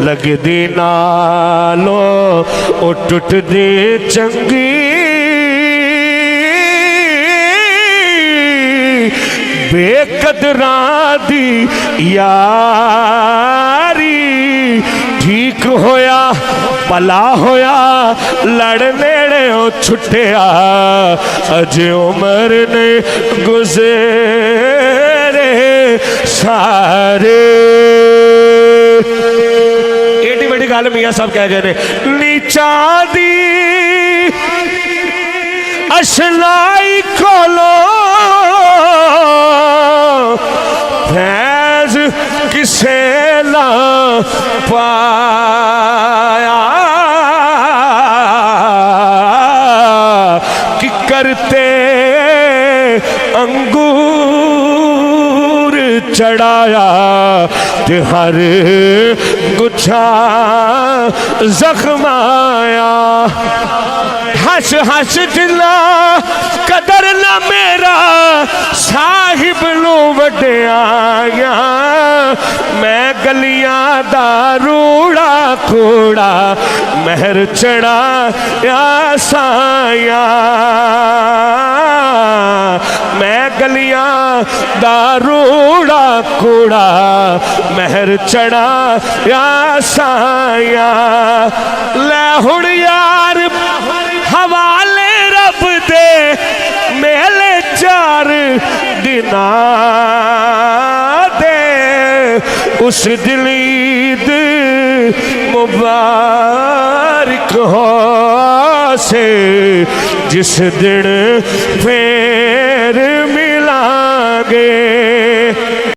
लगदी नालो ओ टुटदी चंगी बेकदरां दी यारी ठीक होया भला होया लड़ नेड़े छुटिया अजे उमर ने गुज़रे सारे। एडी बड़ी गल मियां साहब कह गए ने नीचा दी अशनाई खोलो फैज किसे ला पाया कि करते अंगूर चढ़ाया ते हर गुच्छा जख्माया। हस हस दिला कदर न मेरा साहिब नु वड्याया मैं गलियां दा रूड़ा कूड़ा महर चढ़ा या साया मैं गलियां दा रूड़ा कूड़ा महर चढ़ा या साया। लै हुण यार हवाले रब दे मेले 4 दिना दे उस दिलीद मुबारक हो से जिस दिन फिर मिलांगे।